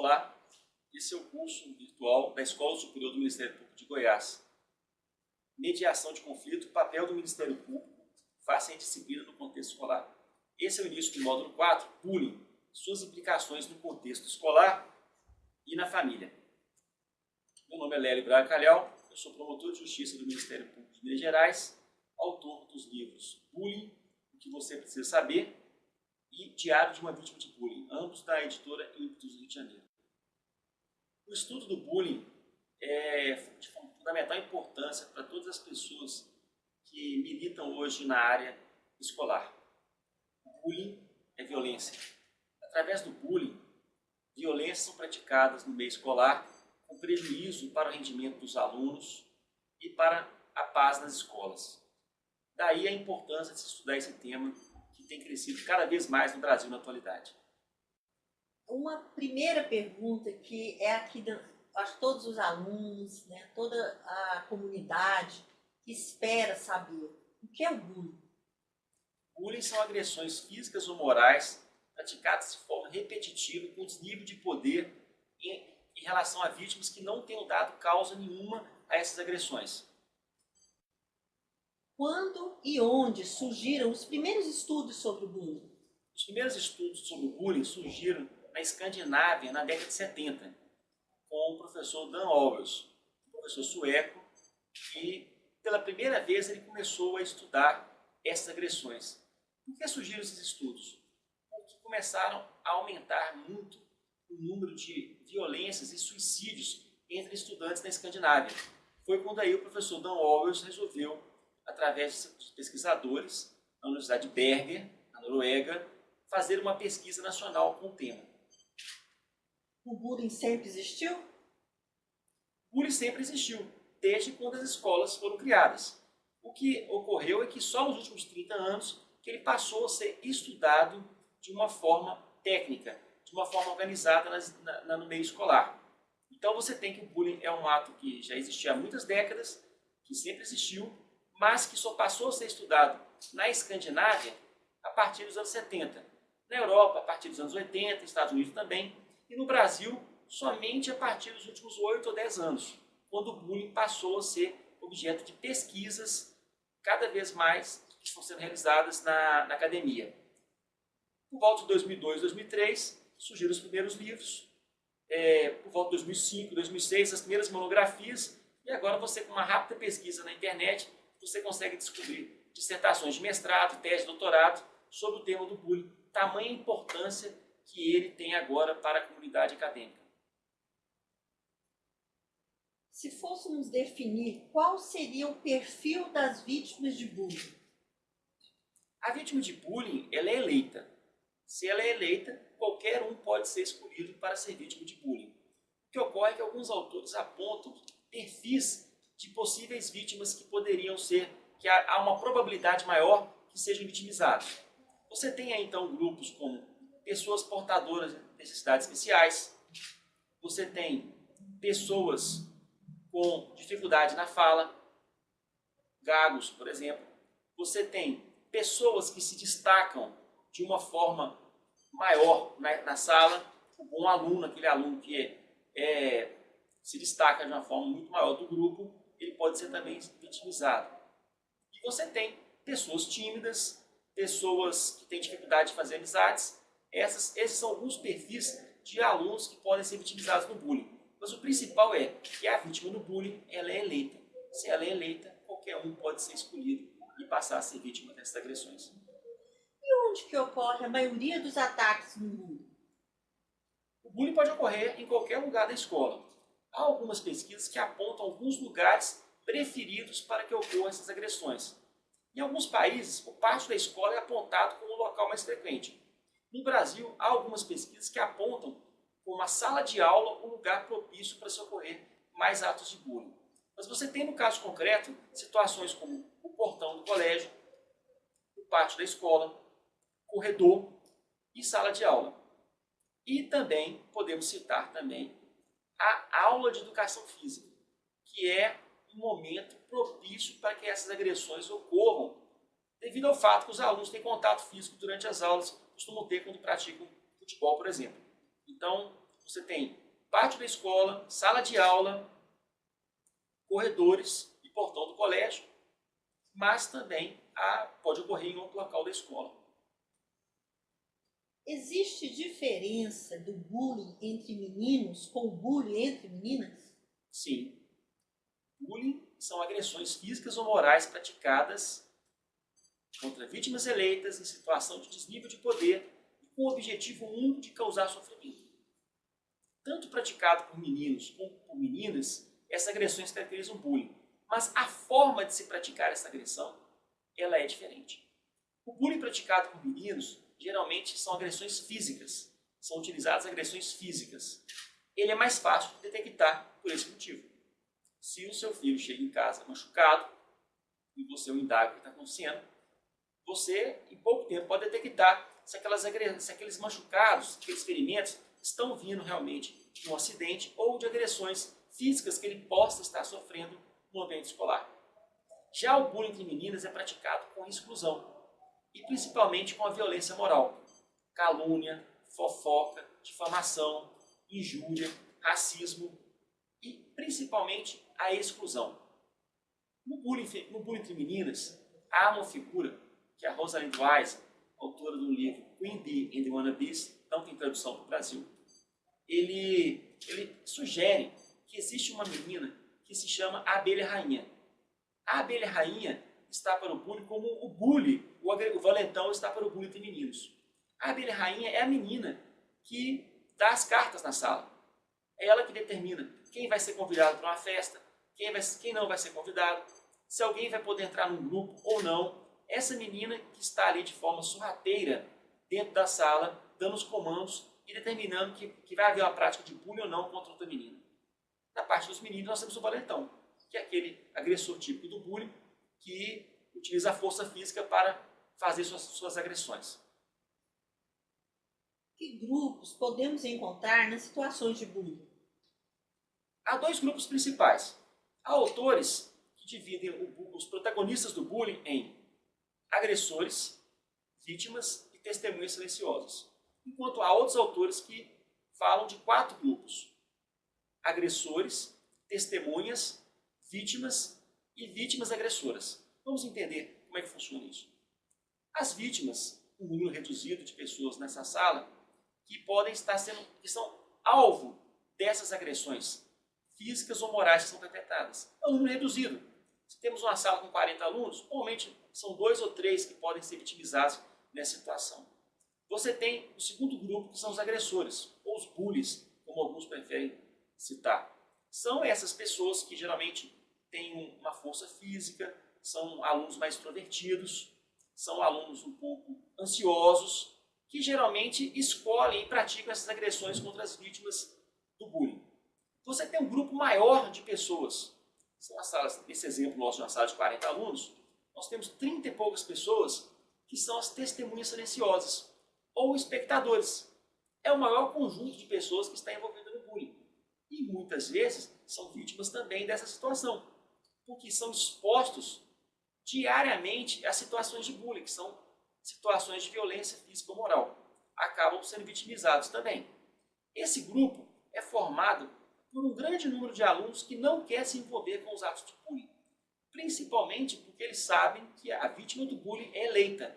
Olá, esse é o curso virtual da Escola Superior do Ministério Público de Goiás. Mediação de conflito, papel do Ministério Público, face à disciplina no contexto escolar. Esse é o início do módulo 4, bullying, suas implicações no contexto escolar e na família. Meu nome é Lélio Braga Calhau, eu sou promotor de justiça do Ministério Público de Minas Gerais, autor dos livros Bullying, o que você precisa saber, e Diário de uma Vítima de Bullying, ambos da editora Ímpetos do Rio de Janeiro. O estudo do bullying é de fundamental importância para todas as pessoas que militam hoje na área escolar. O bullying é violência. Através do bullying, violências são praticadas no meio escolar com prejuízo para o rendimento dos alunos e para a paz nas escolas. Daí a importância de se estudar esse tema que tem crescido cada vez mais no Brasil na atualidade. Uma primeira pergunta que é aqui, acho que todos os alunos, né, toda a comunidade espera saber: o que é o bullying? Bullying são agressões físicas ou morais praticadas de forma repetitiva com desnível de poder em relação a vítimas que não tenham dado causa nenhuma a essas agressões. Quando e onde surgiram os primeiros estudos sobre o bullying? Os primeiros estudos sobre o bullying surgiram na Escandinávia na década de 70, com o professor Dan Overs, um professor sueco, e pela primeira vez ele começou a estudar essas agressões. Por que surgiram esses estudos? Porque começaram a aumentar muito o número de violências e suicídios entre estudantes na Escandinávia. Foi quando aí o professor Dan Overs resolveu, através de pesquisadores na Universidade de Bergen, na Noruega, fazer uma pesquisa nacional com o tema. O bullying sempre existiu? O bullying sempre existiu, desde quando as escolas foram criadas. O que ocorreu é que só nos últimos 30 anos que ele passou a ser estudado de uma forma técnica, de uma forma organizada no meio escolar. Então você tem que o bullying é um ato que já existia há muitas décadas, que sempre existiu, mas que só passou a ser estudado na Escandinávia a partir dos anos 70. Na Europa, a partir dos anos 80, Estados Unidos também, e no Brasil, somente a partir dos últimos 8 ou 10 anos, quando o bullying passou a ser objeto de pesquisas cada vez mais que estão sendo realizadas na academia. Por volta de 2002, 2003, surgiram os primeiros livros, por volta de 2005, 2006, as primeiras monografias, e agora você, com uma rápida pesquisa na internet, você consegue descobrir dissertações de mestrado, tese de doutorado sobre o tema do bullying, tamanha importância que ele tem agora para a comunidade acadêmica. Se fôssemos definir qual seria o perfil das vítimas de bullying? A vítima de bullying ela é eleita. Se ela é eleita, qualquer um pode ser escolhido para ser vítima de bullying. O que ocorre é que alguns autores apontam perfis de possíveis vítimas que poderiam ser, que há uma probabilidade maior que sejam vitimizados. Você tem aí então grupos como pessoas portadoras de necessidades especiais, você tem pessoas com dificuldade na fala, gagos, por exemplo, você tem pessoas que se destacam de uma forma maior na sala, o bom aluno, aquele aluno que se destaca de uma forma muito maior do grupo, ele pode ser também vitimizado. E você tem pessoas tímidas, pessoas que têm dificuldade de fazer amizades. Esses são alguns perfis de alunos que podem ser vitimizados no bullying. Mas o principal é que a vítima do bullying ela é eleita. Se ela é eleita, qualquer um pode ser escolhido e passar a ser vítima dessas agressões. E onde que ocorre a maioria dos ataques no bullying? O bullying pode ocorrer em qualquer lugar da escola. Há algumas pesquisas que apontam alguns lugares preferidos para que ocorram essas agressões. Em alguns países, o pátio da escola é apontado como o local mais frequente. No Brasil, há algumas pesquisas que apontam como a sala de aula um lugar propício para se ocorrer mais atos de bullying. Mas você tem, no caso concreto, situações como o portão do colégio, o pátio da escola, corredor e sala de aula. E também podemos citar também a aula de educação física, que é um momento propício para que essas agressões ocorram, devido ao fato que os alunos têm contato físico durante as aulas, costumam ter quando praticam futebol, por exemplo. Então, Você tem pátio da escola, sala de aula, corredores e portão do colégio, mas também pode ocorrer em outro local da escola. Existe diferença do bullying entre meninos com o bullying entre meninas? Sim. Bullying são agressões físicas ou morais praticadas contra vítimas eleitas em situação de desnível de poder e com o objetivo único de causar sofrimento. Tanto praticado por meninos como por meninas, essas agressões caracterizam bullying. Mas a forma de se praticar essa agressão, ela é diferente. O bullying praticado por meninos, geralmente são agressões físicas. São utilizadas agressões físicas. Ele é mais fácil de detectar por esse motivo. Se o seu filho chega em casa machucado, e você o indaga o que está acontecendo, você, em pouco tempo, pode detectar se aqueles machucados, aqueles ferimentos, estão vindo realmente de um acidente ou de agressões físicas que ele possa estar sofrendo no ambiente escolar. Já o bullying entre meninas é praticado com exclusão e principalmente com a violência moral, calúnia, fofoca, difamação, injúria, racismo e principalmente a exclusão. No bullying entre meninas, há uma figura que é a Rosalind Wise, autora do livro Queen Bee and the Wannabes, não tem tradução para o Brasil. Ele sugere que existe uma menina que se chama a abelha rainha. A abelha rainha está para o bullying como o bully, o valentão está para o bullying entre meninos. A abelha rainha é a menina que dá as cartas na sala. É ela que determina quem vai ser convidado para uma festa, quem não vai ser convidado, se alguém vai poder entrar num grupo ou não. Essa menina que está ali de forma sorrateira dentro da sala, dando os comandos e determinando que vai haver uma prática de bullying ou não contra outra menina. Na parte dos meninos, nós temos o valentão, que é aquele agressor típico do bullying que utiliza a força física para fazer suas agressões. Que grupos podemos encontrar nas situações de bullying? Há dois grupos principais. Há autores que dividem os protagonistas do bullying em agressores, vítimas e testemunhas silenciosas. Enquanto há outros autores que falam de 4 grupos: agressores, testemunhas, vítimas e vítimas agressoras. Vamos entender como é que funciona isso. As vítimas, um número reduzido de pessoas nessa sala, que são alvo dessas agressões físicas ou morais que são perpetradas. É um número reduzido. Se temos uma sala com 40 alunos, normalmente são 2 ou 3 que podem ser vitimizados nessa situação. Você tem o segundo grupo, que são os agressores, ou os bullies, como alguns preferem citar. São essas pessoas que geralmente têm uma força física, são alunos mais extrovertidos, são alunos um pouco ansiosos, que geralmente escolhem e praticam essas agressões contra as vítimas do bullying. Você tem um grupo maior de pessoas. Nesse exemplo nosso de uma sala de 40 alunos, nós temos 30 e poucas pessoas que são as testemunhas silenciosas, ou espectadores. É o maior conjunto de pessoas que está envolvida no bullying. E muitas vezes são vítimas também dessa situação, porque são expostos diariamente a situações de bullying, que são situações de violência física ou moral. Acabam sendo vitimizados também. Esse grupo é formado por um grande número de alunos que não quer se envolver com os atos de bullying, principalmente porque eles sabem que a vítima do bullying é eleita.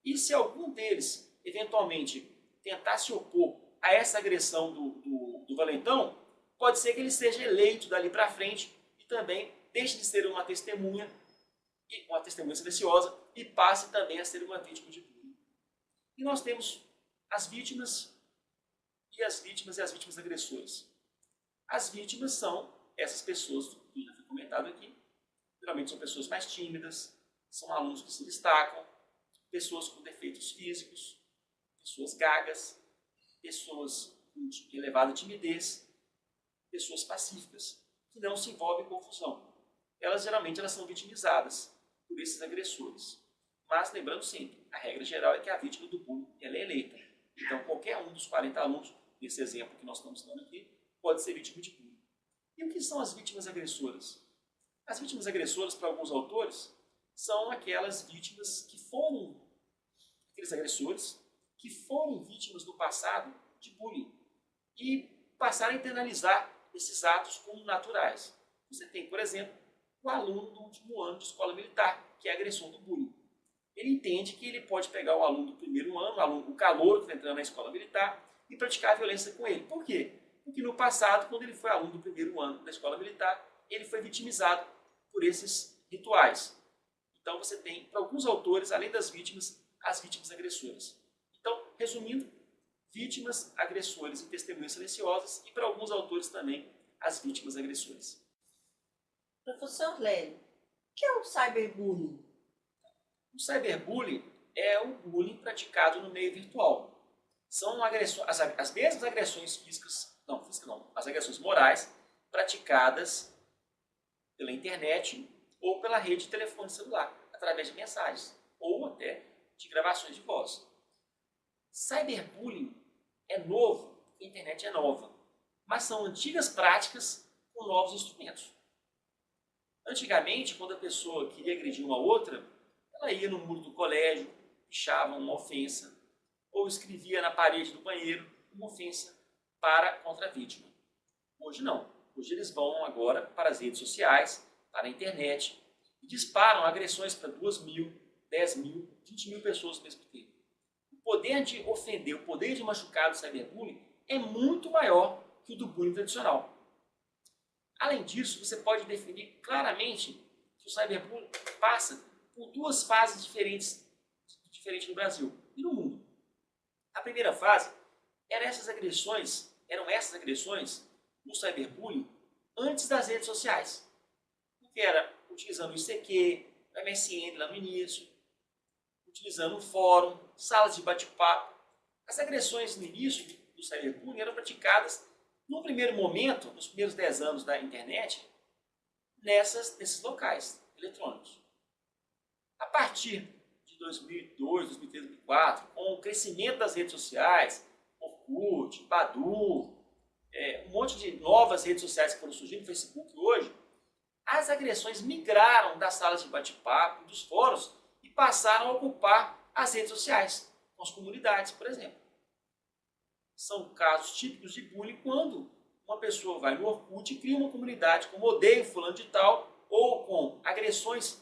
E se algum deles, eventualmente, tentar se opor a essa agressão do valentão, pode ser que ele seja eleito dali para frente e também deixe de ser uma testemunha silenciosa e passe também a ser uma vítima de bullying. E nós temos as vítimas e as vítimas agressoras. As vítimas são essas pessoas que já foi comentado aqui. Geralmente são pessoas mais tímidas, são alunos que se destacam, pessoas com defeitos físicos, pessoas gagas, pessoas com elevada timidez, pessoas pacíficas, que não se envolvem em confusão. Geralmente elas são vitimizadas por esses agressores. Mas lembrando sempre, a regra geral é que a vítima do bullying ela é eleita. Então qualquer um dos 40 alunos, nesse exemplo que nós estamos dando aqui, pode ser vítima de bullying. E o que são as vítimas agressoras? As vítimas agressoras, para alguns autores, são aquelas vítimas que foram, aqueles agressores, que foram vítimas no passado de bullying. E passaram a internalizar esses atos como naturais. Você tem, por exemplo, o aluno do último ano de escola militar, que é a agressão do bullying. Ele entende que ele pode pegar o aluno do primeiro ano, o calouro que está entrando na escola militar, e praticar violência com ele. Por quê? Porque no passado, quando ele foi aluno do primeiro ano da escola militar, ele foi vitimizado por esses rituais. Então você tem, para alguns autores, além das vítimas, as vítimas agressoras. Então, resumindo, vítimas, agressores e testemunhas silenciosas, e para alguns autores também, as vítimas agressoras. Professor Lélio, o que é o cyberbullying? O cyberbullying é o bullying praticado no meio virtual. São as mesmas agressões físicas, as agressões morais praticadas pela internet ou pela rede de telefone celular, através de mensagens ou até de gravações de voz. Cyberbullying é novo, a internet é nova, mas são antigas práticas com novos instrumentos. Antigamente, quando a pessoa queria agredir uma outra, ela ia no muro do colégio, pichava uma ofensa, ou escrevia na parede do banheiro uma ofensa contra a vítima. Hoje não. Hoje eles vão agora para as redes sociais, para a internet, e disparam agressões para 2.000, 10.000, 20.000 pessoas ao mesmo tempo. O poder de ofender, o poder de machucar do cyberbullying é muito maior que o do bullying tradicional. Além disso, você pode definir claramente que o cyberbullying passa por duas fases diferentes no Brasil e no mundo. A primeira fase eram essas agressões no cyberbullying antes das redes sociais. Porque era utilizando o ICQ, o MSN lá no início, utilizando o fórum, salas de bate-papo. As agressões no início do cyberbullying eram praticadas, no primeiro momento, nos primeiros 10 anos da internet, nesses locais eletrônicos. A partir de 2002, 2003, 2004, com o crescimento das redes sociais, Orkut, Badoo, um monte de novas redes sociais que foram surgindo, Facebook hoje, as agressões migraram das salas de bate-papo, dos fóruns, e passaram a ocupar as redes sociais, com as comunidades, por exemplo. São casos típicos de bullying quando uma pessoa vai no Orkut e cria uma comunidade como odeio fulano de tal, ou com agressões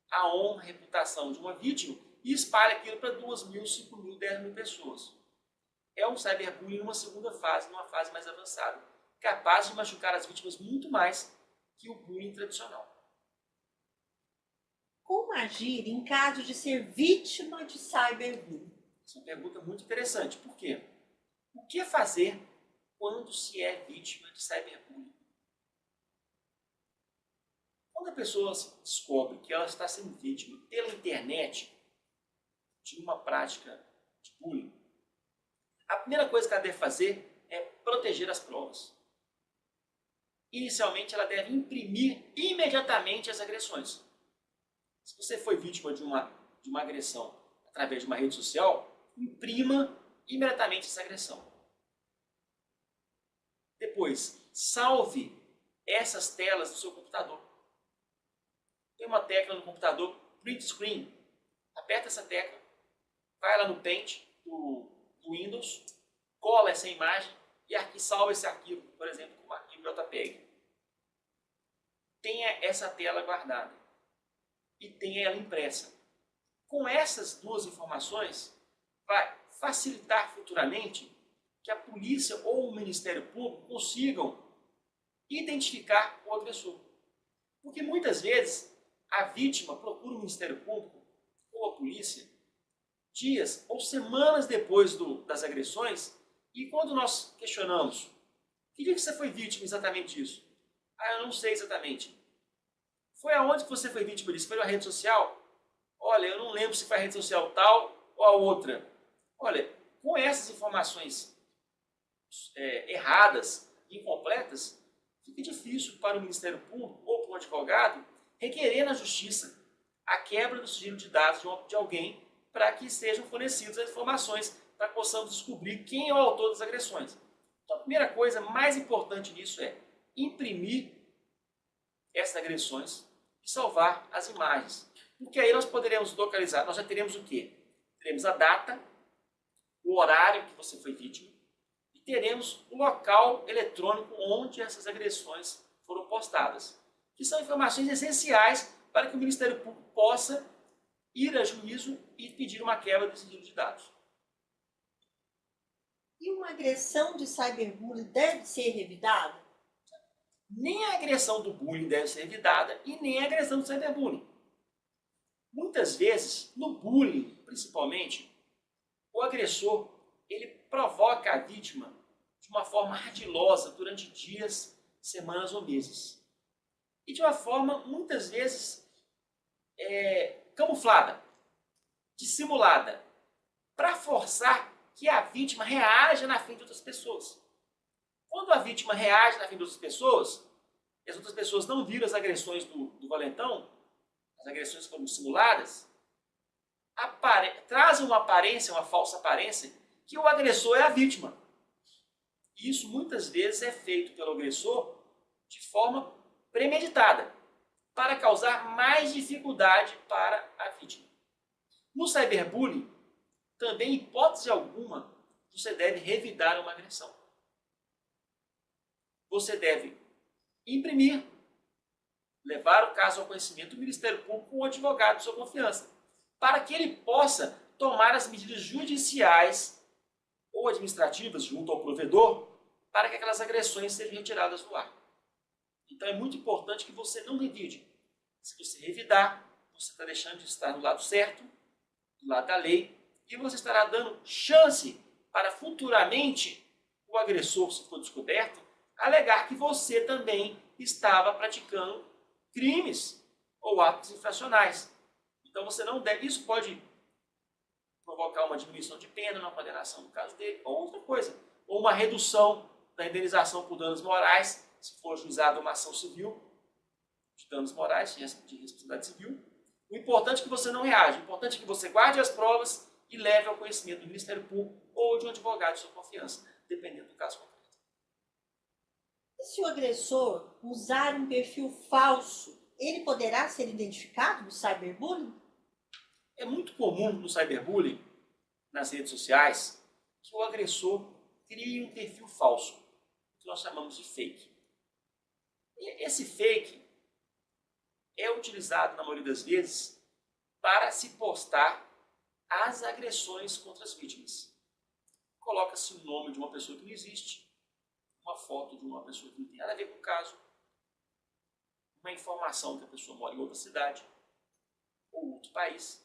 à honra, reputação de uma vítima, e espalha aquilo para 2.000, 5.000, 10.000 pessoas. É um cyberbullying numa segunda fase, numa fase mais avançada, capaz de machucar as vítimas muito mais que o bullying tradicional. Como agir em caso de ser vítima de cyberbullying? Essa é uma pergunta muito interessante. Por quê? O que fazer quando se é vítima de cyberbullying? Quando a pessoa descobre que ela está sendo vítima pela internet de uma prática de bullying, a primeira coisa que ela deve fazer é proteger as provas. Inicialmente, ela deve imprimir imediatamente as agressões. Se você foi vítima de uma agressão através de uma rede social, imprima imediatamente essa agressão. Depois, salve essas telas do seu computador. Tem uma tecla no computador, Print Screen. Aperta essa tecla, vai lá no Paint do Windows, cola essa imagem e salva esse arquivo, por exemplo, como arquivo JPEG. Tenha essa tela guardada e tenha ela impressa. Com essas duas informações, vai facilitar futuramente que a polícia ou o Ministério Público consigam identificar o agressor. Porque muitas vezes a vítima procura o Ministério Público ou a polícia dias ou semanas depois das agressões, e quando nós questionamos, que dia que você foi vítima exatamente disso? Eu não sei exatamente. Foi aonde que você foi vítima disso? Foi na rede social? Olha, eu não lembro se foi a rede social tal ou a outra. Olha, com essas informações erradas, incompletas, fica difícil para o Ministério Público ou para um advogado requerer na justiça a quebra do sigilo de dados de alguém para que sejam fornecidas as informações para que possamos descobrir quem é o autor das agressões. Então, a primeira coisa mais importante nisso é imprimir essas agressões e salvar as imagens. Porque aí nós poderemos localizar, nós já teremos o quê? Teremos a data, o horário que você foi vítima, e teremos o local eletrônico onde essas agressões foram postadas, que são informações essenciais para que o Ministério Público possa ir a juízo e pedir uma quebra de sigilo de dados. E uma agressão de cyberbullying deve ser revidada? Nem a agressão do bullying deve ser revidada e nem a agressão do cyberbullying. Muitas vezes, no bullying, principalmente, o agressor ele provoca a vítima de uma forma ardilosa durante dias, semanas ou meses. E de uma forma, muitas vezes, camuflada, dissimulada, para forçar que a vítima reaja na frente de outras pessoas. Quando a vítima reage na frente de outras pessoas, e as outras pessoas não viram as agressões do valentão, as agressões foram dissimuladas, trazem uma aparência, uma falsa aparência, que o agressor é a vítima. E isso muitas vezes é feito pelo agressor de forma premeditada, para causar mais dificuldade para a vítima. No cyberbullying, também, em hipótese alguma, você deve revidar uma agressão. Você deve imprimir, levar o caso ao conhecimento do Ministério Público ou advogado de sua confiança, para que ele possa tomar as medidas judiciais ou administrativas junto ao provedor para que aquelas agressões sejam retiradas do ar. Então é muito importante que você não revide. Se você revidar, você está deixando de estar no lado certo, do lado da lei, e você estará dando chance para futuramente o agressor, se for descoberto, alegar que você também estava praticando crimes ou atos infracionais. Então você não deve, isso pode provocar uma diminuição de pena, uma condenação no caso dele, ou outra coisa, ou uma redução da indenização por danos morais, se for ajuizada uma ação civil de danos morais, de responsabilidade civil. O importante é que você não reaja, o importante é que você guarde as provas e leve ao conhecimento do Ministério Público ou de um advogado de sua confiança, dependendo do caso concreto. E se o agressor usar um perfil falso, ele poderá ser identificado no cyberbullying? É muito comum no cyberbullying, nas redes sociais, que o agressor crie um perfil falso, que nós chamamos de fake. E esse fake é utilizado, na maioria das vezes, para se postar as agressões contra as vítimas. Coloca-se o nome de uma pessoa que não existe, uma foto de uma pessoa que não tem nada a ver com o caso, uma informação que a pessoa mora em outra cidade ou outro país,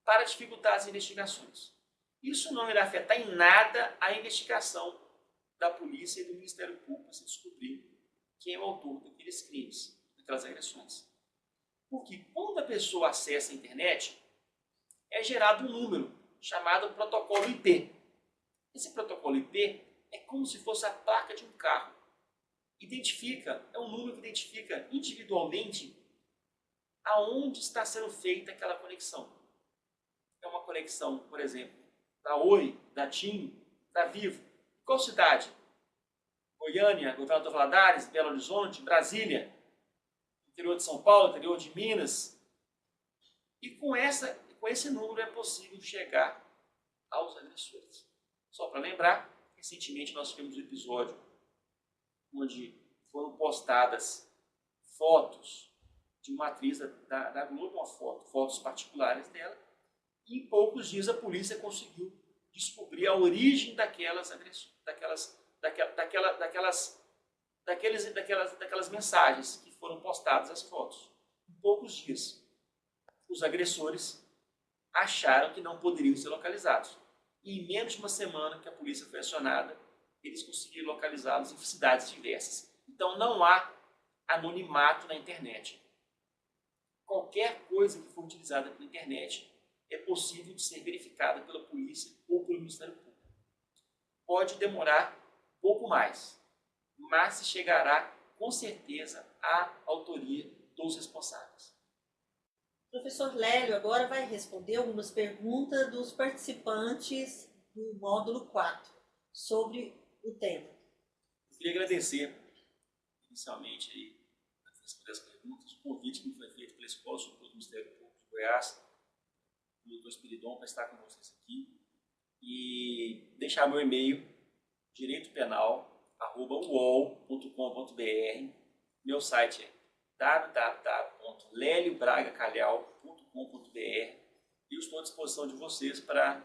para dificultar as investigações. Isso não irá afetar em nada a investigação da polícia e do Ministério Público para se descobrir quem é o autor daqueles crimes, daquelas agressões. Porque quando a pessoa acessa a internet, é gerado um número chamado protocolo IP. Esse protocolo IP é como se fosse a placa de um carro. É um número que identifica individualmente aonde está sendo feita aquela conexão. É uma conexão, por exemplo, da Oi, da TIM, da Vivo. Qual cidade? Goiânia, Governador Valadares, Belo Horizonte, Brasília, interior de São Paulo, interior de Minas. E com esse número é possível chegar aos agressores. Só para lembrar, recentemente nós tivemos um episódio onde foram postadas fotos de uma atriz da Globo, fotos particulares dela, e em poucos dias a polícia conseguiu descobrir a origem daquelas agressões, daquelas mensagens que foram postadas, as fotos. Em poucos dias, os agressores acharam que não poderiam ser localizados. E em menos de uma semana que a polícia foi acionada, eles conseguiram localizá-los em cidades diversas. Então não há anonimato na internet. Qualquer coisa que for utilizada pela internet é possível de ser verificada pela polícia ou pelo Ministério Público. Pode demorar um pouco mais, mas se chegará com certeza à autoria dos responsáveis. O professor Lélio agora vai responder algumas perguntas dos participantes do módulo 4 sobre o tema. Eu queria agradecer inicialmente aí, responder as perguntas, o convite que me foi feito pela Escola Superior do Ministério Público de Goiás, o Dr. Espiridon, para estar com vocês aqui e deixar meu e-mail direitopenal@uol.com.br. Meu site é www.leliobragacalhau.com.br e eu estou à disposição de vocês para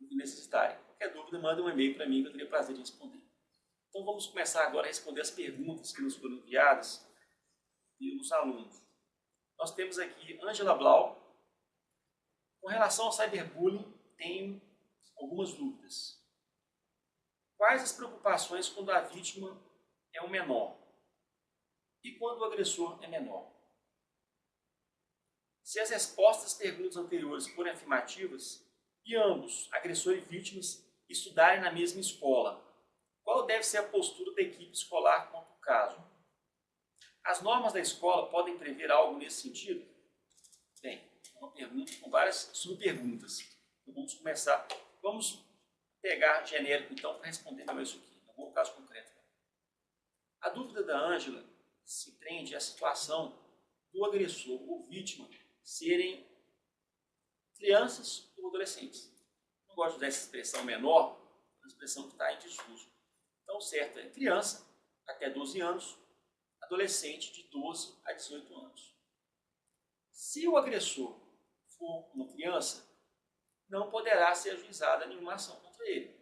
o que necessitarem. Qualquer dúvida, manda um e-mail para mim que eu terei prazer em responder. Então vamos começar agora a responder as perguntas que nos foram enviadas pelos alunos. Nós temos aqui Ângela Blau. Com relação ao cyberbullying, tenho algumas dúvidas. Quais as preocupações quando a vítima é um menor? E quando o agressor é menor? Se as respostas às perguntas anteriores forem afirmativas e ambos, agressor e vítimas, estudarem na mesma escola, qual deve ser a postura da equipe escolar quanto ao caso? As normas da escola podem prever algo nesse sentido? Bem, é uma pergunta com várias subperguntas. Então vamos começar. Vamos pegar genérico então para responder melhor isso aqui. Não vou ao caso concreto. A dúvida da Ângela se prende à situação do agressor ou vítima serem crianças ou adolescentes. Não gosto de usar essa expressão menor, uma expressão que está em desuso. Então, certo é criança até 12 anos, adolescente de 12 a 18 anos. Se o agressor for uma criança, não poderá ser ajuizada nenhuma ação contra ele.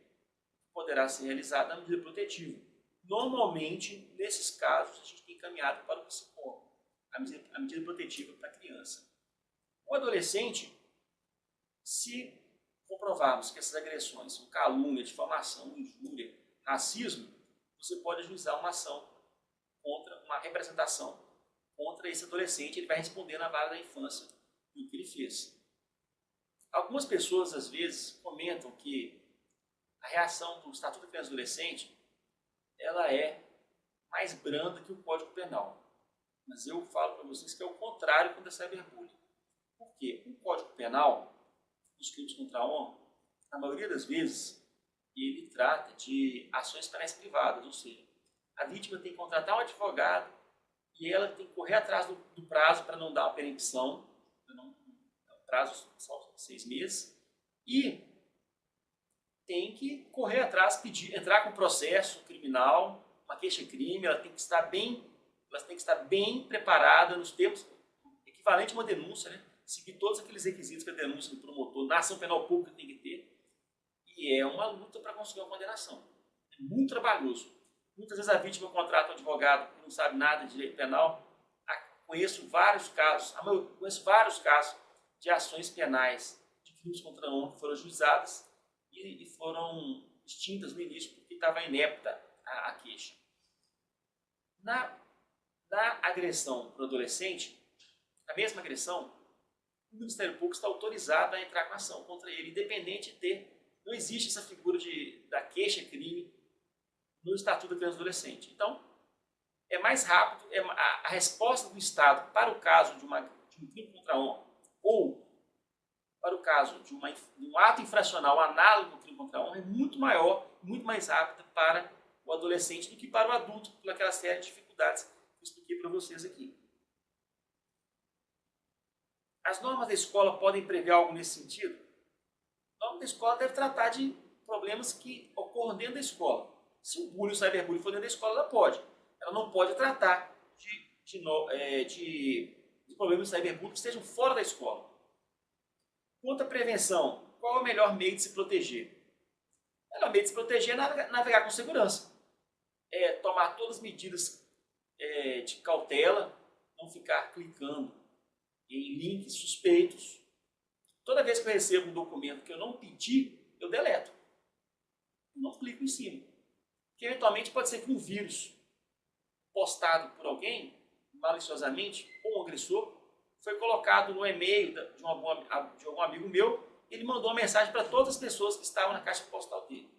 Poderá ser realizada a medida protetiva. Normalmente, nesses casos, a gente tem encaminhado para o psicólogo a medida protetiva para a criança. O adolescente, se comprovarmos que essas agressões são calúnia, difamação, injúria, racismo, você pode ajuizar uma ação contra, uma representação contra esse adolescente. Ele vai responder na vara da infância do que ele fez. Algumas pessoas, às vezes, comentam que a reação do Estatuto da Criança e do Adolescente ela é mais branda que o Código Penal. Mas eu falo para vocês que é o contrário quando é cyberbullying. Por quê? O Código Penal, os crimes contra a honra, na maioria das vezes, ele trata de ações penais privadas, ou seja, a vítima tem que contratar um advogado e ela tem que correr atrás do prazo para não dar uma perempção, o prazo só 6 meses, e tem que correr atrás, entrar com processo criminal, uma queixa-crime, ela tem que estar bem preparada nos termos equivalente a uma denúncia, né? Seguir todos aqueles requisitos que a denúncia do promotor na ação penal pública tem que ter, e é uma luta para conseguir uma condenação. É muito trabalhoso. Muitas vezes a vítima contrata um advogado que não sabe nada de direito penal. Conheço vários casos de ações penais de crimes contra a honra que foram ajuizadas e foram extintas no início porque estava inepta a queixa. Na agressão para o adolescente, a mesma agressão, o Ministério Público está autorizado a entrar com ação contra ele, independente de ter. Não existe essa figura da queixa-crime no Estatuto da Criança e do Adolescente. Então, é mais rápido, a resposta do Estado para o caso de um crime contra a honra ou para o caso de um ato infracional análogo ao crime contra a honra é muito maior, muito mais rápida para o adolescente do que para o adulto, por aquela série de dificuldades que eu expliquei para vocês aqui. As normas da escola podem prever algo nesse sentido? A norma da escola deve tratar de problemas que ocorram dentro da escola. Se o bullying, o cyberbullying for dentro da escola, ela pode. Ela não pode tratar de problemas de cyberbullying que estejam fora da escola. Quanto à prevenção, qual é o melhor meio de se proteger? O melhor meio de se proteger é navegar com segurança. É tomar todas as medidas de cautela, não ficar clicando em links suspeitos. Toda vez que eu recebo um documento que eu não pedi, eu deleto. Eu não clico em cima. Porque eventualmente pode ser que um vírus postado por alguém, maliciosamente, ou um agressor, foi colocado no e-mail de algum amigo meu, e ele mandou uma mensagem para todas as pessoas que estavam na caixa postal dele.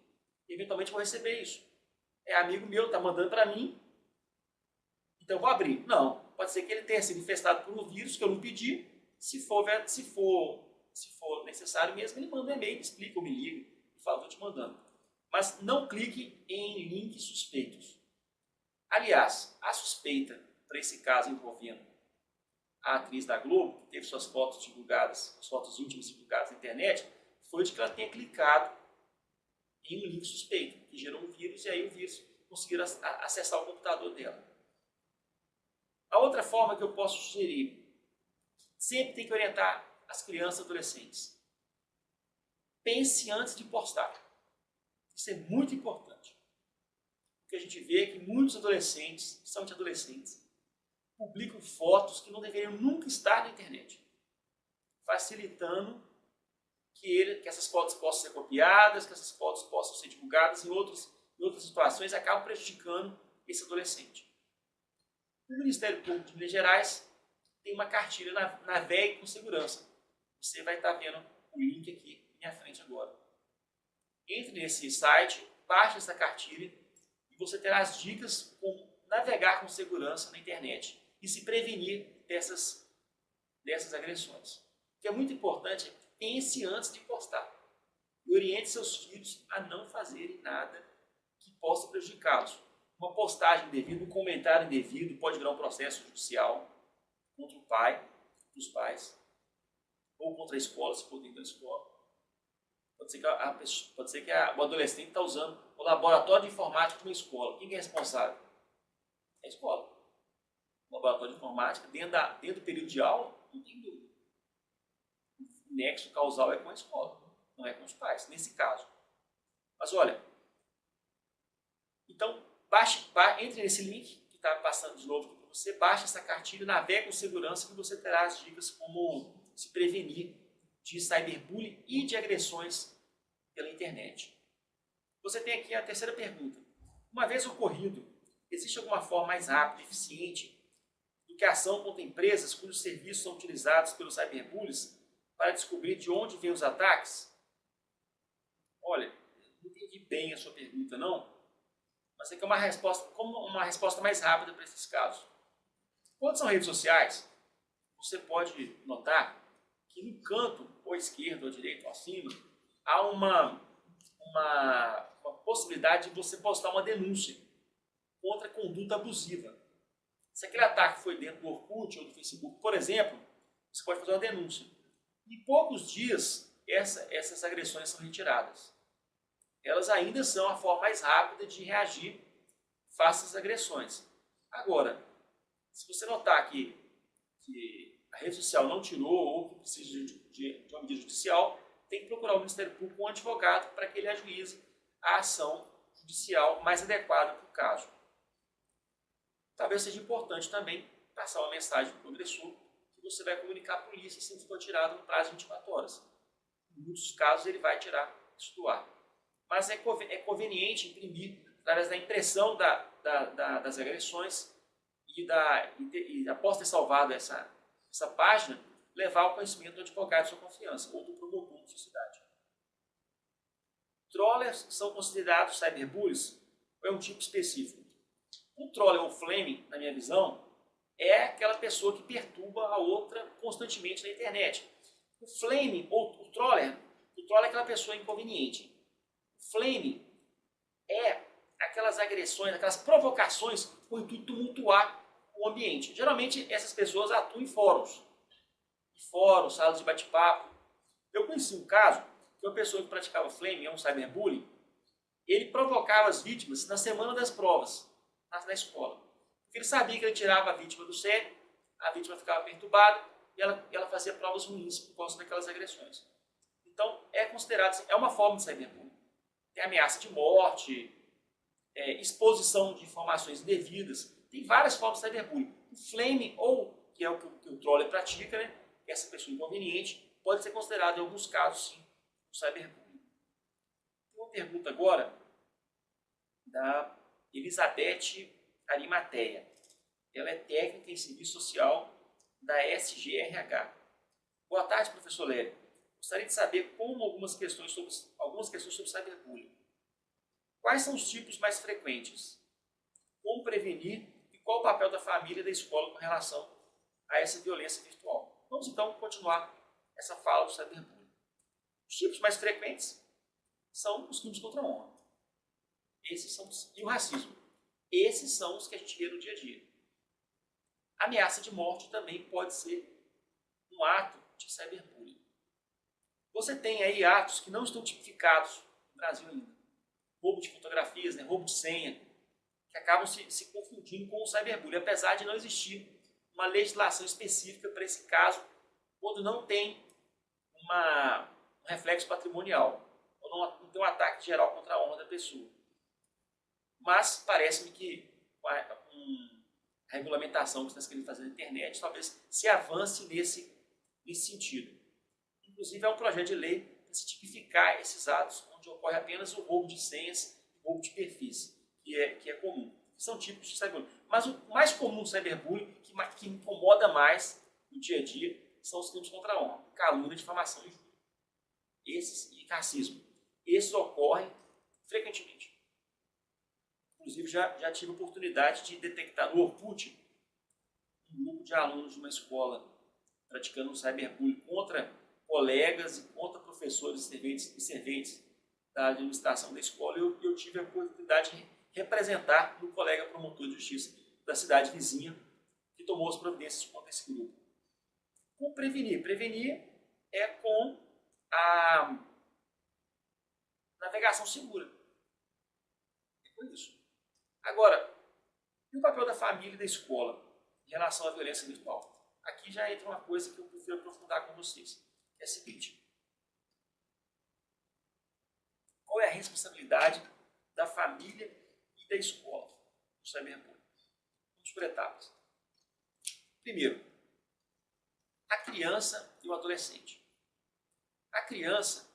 E eventualmente eu vou receber isso. É amigo meu, está mandando para mim, então eu vou abrir. Não, pode ser que ele tenha sido infestado por um vírus que eu não pedi. Se for necessário mesmo, ele manda um e-mail, me explica ou me liga e fala, estou te mandando. Mas não clique em links suspeitos. Aliás, a suspeita para esse caso envolvendo a atriz da Globo, que teve suas fotos divulgadas, as fotos íntimas divulgadas na internet, foi de que ela tenha clicado em um link suspeito, que gerou um vírus, e aí o vírus conseguiu acessar o computador dela. A outra forma que eu posso sugerir, sempre tem que orientar as crianças e adolescentes. Pense antes de postar. Isso é muito importante. Porque a gente vê que muitos adolescentes, principalmente adolescentes, publicam fotos que não deveriam nunca estar na internet, facilitando que essas fotos possam ser copiadas, que essas fotos possam ser divulgadas em outras situações, e acabam prejudicando esse adolescente. O Ministério Público de Minas Gerais tem uma cartilha Navegue com Segurança. Você vai estar vendo o link aqui na minha frente agora. Entre nesse site, baixe essa cartilha e você terá as dicas como navegar com segurança na internet e se prevenir dessas agressões. O que é muito importante é que pense antes de postar e oriente seus filhos a não fazerem nada que possa prejudicá-los. Uma postagem indevida, um comentário indevido pode virar um processo judicial contra o pai, os pais, ou contra a escola, se for dentro da escola. Pode ser que o adolescente está usando o laboratório de informática de uma escola. Quem é responsável? É a escola. O laboratório de informática, dentro do período de aula, não tem dúvida. O nexo causal é com a escola, não é com os pais, nesse caso. Mas olha, então, entre nesse link que está passando de novo aqui para você, baixe essa cartilha, navegue com segurança, que você terá as dicas como se prevenir de cyberbullying e de agressões pela internet. Você tem aqui a terceira pergunta. Uma vez ocorrido, existe alguma forma mais rápida e eficiente do que a ação contra empresas cujos serviços são utilizados pelos cyberbullies para descobrir de onde vêm os ataques? Olha, não entendi bem a sua pergunta, não. Mas é que é uma resposta mais rápida para esses casos. Quando são redes sociais, você pode notar que no canto, ou esquerdo, ou direito, ou acima, há uma possibilidade de você postar uma denúncia contra conduta abusiva. Se aquele ataque foi dentro do Orkut ou do Facebook, por exemplo, você pode fazer uma denúncia. Em poucos dias, essas agressões são retiradas. Elas ainda são a forma mais rápida de reagir face às agressões. Agora, se você notar que a rede social não tirou ou que precisa de uma medida judicial, tem que procurar o Ministério Público, um advogado, para que ele ajuize a ação judicial mais adequada para o caso. Talvez seja importante também passar uma mensagem para o agressor que você vai comunicar à polícia se for tirado no prazo de 24 horas. Em muitos casos ele vai tirar isso do ar. Mas é conveniente imprimir, através da impressão das agressões e após ter salvado essa página, levar ao conhecimento do advogado de sua confiança ou do promotor da sua cidade. Trollers são considerados cyberbullies ou é um tipo específico? Um troller ou flame, na minha visão, é aquela pessoa que perturba a outra constantemente na internet. O flame ou o troller é aquela pessoa inconveniente. O flame é aquelas agressões, aquelas provocações com o intuito de tumultuar o ambiente. Geralmente essas pessoas atuam em fóruns, salas de bate-papo. Eu conheci um caso que uma pessoa que praticava flame, um cyberbullying, ele provocava as vítimas na semana das provas, na escola. Porque ele sabia que ele tirava a vítima do sério, a vítima ficava perturbada e ela fazia provas ruins por causa daquelas agressões. Então, é uma forma de cyberbullying. Tem ameaça de morte, exposição de informações indevidas. Tem várias formas de cyberbullying. O flame, que é o que o troller pratica, né? Essa pessoa inconveniente, pode ser considerado, em alguns casos, sim, o cyberbullying. Tem uma pergunta agora da Elizabeth Arimateia. Ela é técnica em serviço social da SGRH. Boa tarde, professor Lério. Gostaria de saber como algumas questões sobre cyberbullying. Quais são os tipos mais frequentes? Como prevenir e qual o papel da família e da escola com relação a essa violência virtual? Vamos então continuar essa fala do cyberbullying. Os tipos mais frequentes são os crimes contra a honra. E o racismo. Esses são os que a gente vê no dia a dia. A ameaça de morte também pode ser um ato de cyberbullying. Você tem aí atos que não estão tipificados no Brasil ainda. roubo de fotografias, né, roubo de senha, que acabam se confundindo com o cyberbullying, apesar de não existir uma legislação específica para esse caso, quando não tem um reflexo patrimonial, ou não tem um ataque geral contra a honra da pessoa. Mas parece-me que com a regulamentação que está querendo fazer na internet, talvez se avance nesse sentido. Inclusive, é um projeto de lei para se tipificar esses atos, onde ocorre apenas o roubo de senhas e roubo de perfis, que é comum. São tipos de cyberbullying. Mas o mais comum do cyberbullying, que incomoda mais no dia a dia, são os crimes contra a honra, calúnia, difamação e injúria. E racismo. Esses ocorrem frequentemente. Inclusive, já tive a oportunidade de detectar no Orkut um grupo de alunos de uma escola praticando um cyberbullying contra colegas e contra professores e serventes da administração da escola. Eu tive a oportunidade de representar no colega promotor de justiça da cidade vizinha, que tomou as providências contra esse grupo. Como prevenir? Prevenir é com a navegação segura. É com isso. Agora, e o papel da família e da escola em relação à violência virtual? Aqui já entra uma coisa que eu prefiro aprofundar com vocês. É a seguinte. Qual é a responsabilidade da família e da escola no cyberbullying? Vamos por etapas. Primeiro, a criança e o adolescente. A criança,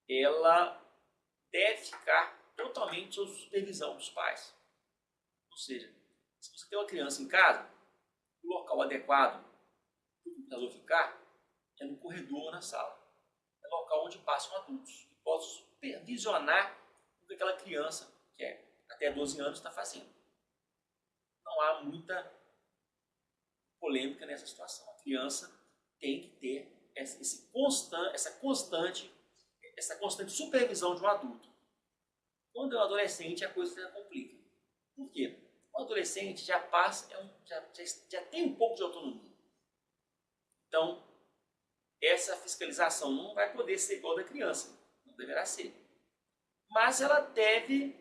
ela deve ficar totalmente sob supervisão dos pais. Ou seja, se você tem uma criança em casa, o local adequado para o computador ficar é no corredor ou na sala. É o local onde passam adultos que possam supervisionar o que aquela criança, que é até 12 anos, está fazendo. Não há muita polêmica nessa situação. A criança tem que ter essa constante supervisão de um adulto. Quando é um adolescente, a coisa já complica. Por quê? O adolescente já tem um pouco de autonomia. Então, essa fiscalização não vai poder ser igual da criança. Não deverá ser. Mas ela deve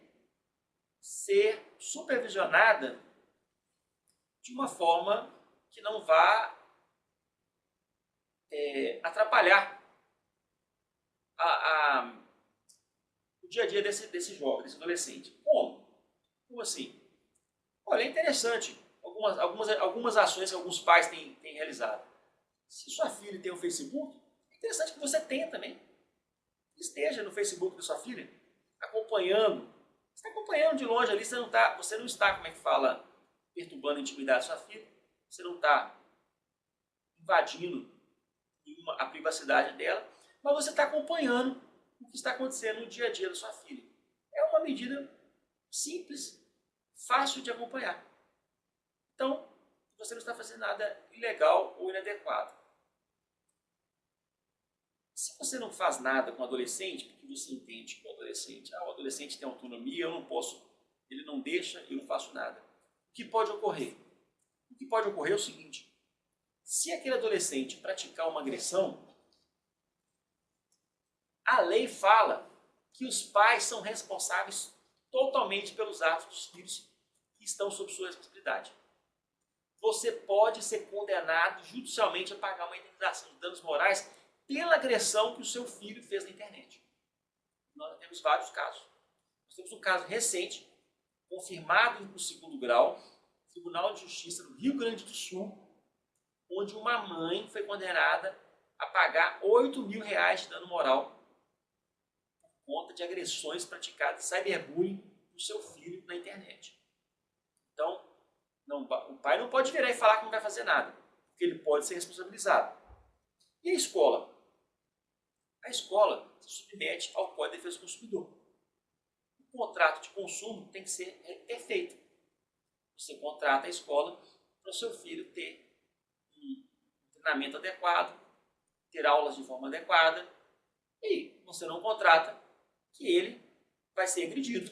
ser supervisionada de uma forma que não vá atrapalhar o dia a dia desse jovem, desse adolescente. Como assim? Olha, é interessante algumas ações que alguns pais têm realizado. Se sua filha tem um Facebook, é interessante que você tenha também. Esteja no Facebook da sua filha, acompanhando. Você está acompanhando de longe ali, você não está, como é que fala, perturbando a intimidade da sua filha, você não está invadindo a privacidade dela, mas você está acompanhando o que está acontecendo no dia a dia da sua filha. É uma medida simples, fácil de acompanhar. Então, você não está fazendo nada ilegal ou inadequado. Se você não faz nada com o adolescente, porque você entende que o adolescente tem autonomia, eu não posso, ele não deixa, eu não faço nada. O que pode ocorrer? O que pode ocorrer é o seguinte: se aquele adolescente praticar uma agressão, a lei fala que os pais são responsáveis totalmente pelos atos dos filhos que estão sob sua responsabilidade. Você pode ser condenado judicialmente a pagar uma indenização de danos morais pela agressão que o seu filho fez na internet. Nós temos vários casos. Nós temos um caso recente, confirmado no 2º grau, Tribunal de Justiça do Rio Grande do Sul, onde uma mãe foi condenada a pagar R$8.000 de dano moral por conta de agressões praticadas, cyberbullying, do seu filho na internet. Então, o pai não pode virar e falar que não vai fazer nada, porque ele pode ser responsabilizado. E a escola? A escola se submete ao Código de Defesa do Consumidor. O contrato de consumo tem que ser perfeito. Você contrata a escola para o seu filho ter um treinamento adequado, ter aulas de forma adequada, e você não contrata que ele vai ser agredido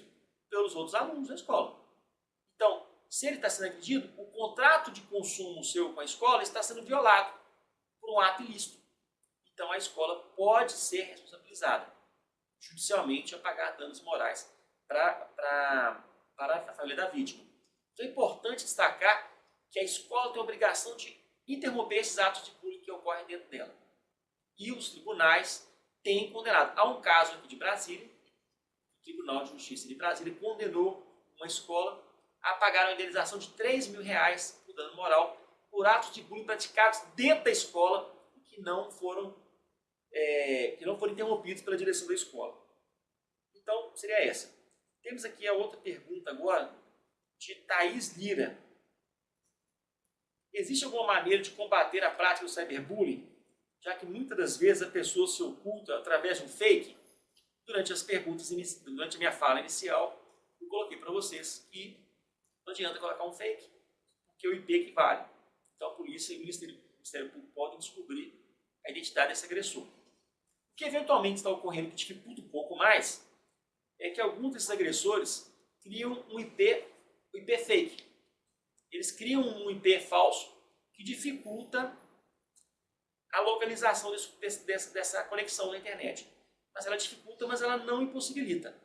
pelos outros alunos da escola. Então, se ele está sendo agredido, o contrato de consumo seu com a escola está sendo violado por um ato ilícito. Então, a escola pode ser responsabilizada judicialmente a pagar danos morais para a família da vítima. Então é importante destacar que a escola tem a obrigação de interromper esses atos de bullying que ocorrem dentro dela. E os tribunais têm condenado. Há um caso aqui de Brasília, o Tribunal de Justiça de Brasília condenou uma escola a pagar uma indenização de R$3.000 por dano moral por atos de bullying praticados dentro da escola que não foram interrompidos pela direção da escola. Então, seria essa. Temos aqui a outra pergunta agora, de Thaís Lira. Existe alguma maneira de combater a prática do cyberbullying, já que muitas das vezes a pessoa se oculta através de um fake? Durante as perguntas, durante a minha fala inicial, eu coloquei para vocês que não adianta colocar um fake, porque o IP equivale. Então a polícia e o Ministério Público podem descobrir a identidade desse agressor. O que eventualmente está ocorrendo que dificulta um pouco mais é que alguns desses agressores criam um IP fake. Eles criam um IP falso que dificulta a localização dessa conexão na internet. Mas ela dificulta, mas ela não impossibilita.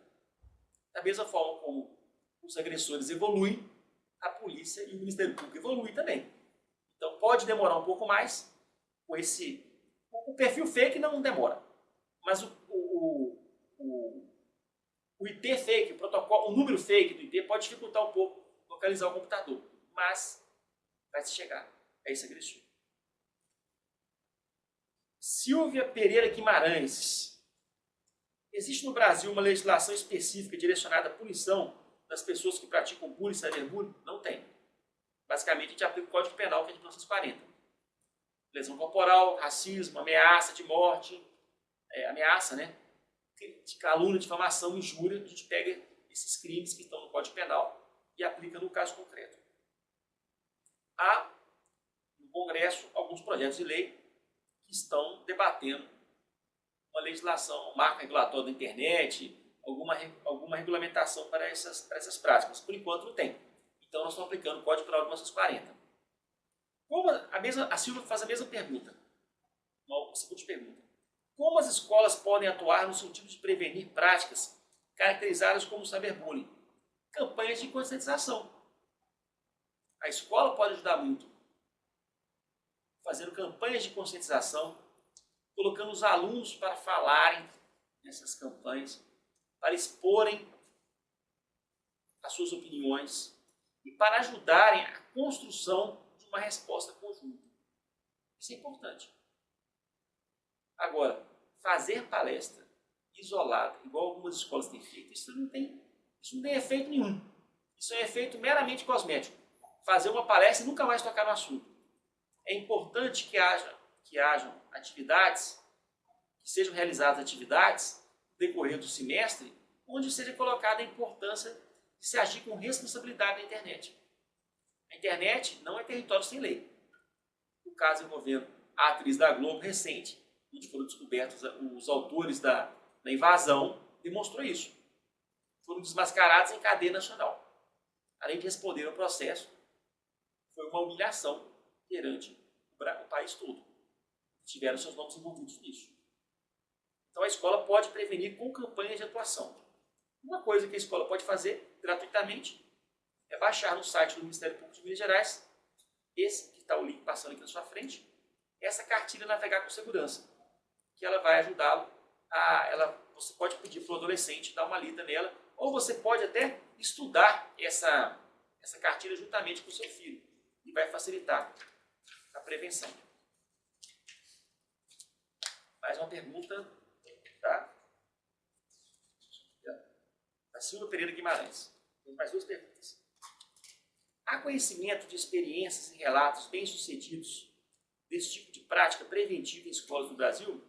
Da mesma forma como os agressores evoluem, a polícia e o Ministério Público evoluem também. Então pode demorar um pouco mais. O perfil fake não demora. Mas o IP fake, o número fake do IP pode dificultar um pouco localizar o computador. Mas vai se chegar a esse agressor. Silvia Pereira Guimarães. Existe no Brasil uma legislação específica direcionada à punição das pessoas que praticam bullying e cyberbullying? Não tem. Basicamente, a gente aplica o Código Penal, que é de 1940. Lesão corporal, racismo, ameaça de morte, ameaça, né? De calúnia, difamação, injúria. A gente pega esses crimes que estão no Código Penal e aplica no caso concreto. Há, no Congresso, alguns projetos de lei que estão debatendo uma legislação, um marco regulatório da internet, alguma regulamentação para essas práticas. Por enquanto não tem. Então nós estamos aplicando o Código Penal de 1940. A Silvia faz a mesma pergunta, uma segunda pergunta. Como as escolas podem atuar no sentido de prevenir práticas caracterizadas como cyberbullying? Campanhas de conscientização. A escola pode ajudar muito, fazendo campanhas de conscientização, colocando os alunos para falarem nessas campanhas, para exporem as suas opiniões e para ajudarem a construção de uma resposta conjunta. Isso é importante. Agora, fazer palestra isolada, igual algumas escolas têm feito, isso não tem efeito nenhum. Isso é um efeito meramente cosmético. Fazer uma palestra e nunca mais tocar no assunto. É importante que hajam atividades, que sejam realizadas atividades no decorrer do semestre, onde seja colocada a importância de se agir com responsabilidade na internet. A internet não é território sem lei. O caso envolvendo a atriz da Globo recente, onde foram descobertos os autores da invasão, demonstrou isso. Foram desmascarados em cadeia nacional. Além de responder ao processo, foi uma humilhação perante o país todo. Tiveram seus nomes envolvidos nisso. Então a escola pode prevenir com campanhas de atuação. Uma coisa que a escola pode fazer gratuitamente é baixar no site do Ministério Público de Minas Gerais, esse que está o link passando aqui na sua frente, essa cartilha Navegar com Segurança, que ela vai ajudá-lo você pode pedir para o adolescente dar uma lida nela, ou você pode até estudar essa cartilha juntamente com o seu filho, e vai facilitar a prevenção. Mais uma pergunta da Silvia Pereira Guimarães. Tem mais duas perguntas. Há conhecimento de experiências e relatos bem-sucedidos desse tipo de prática preventiva em escolas do Brasil?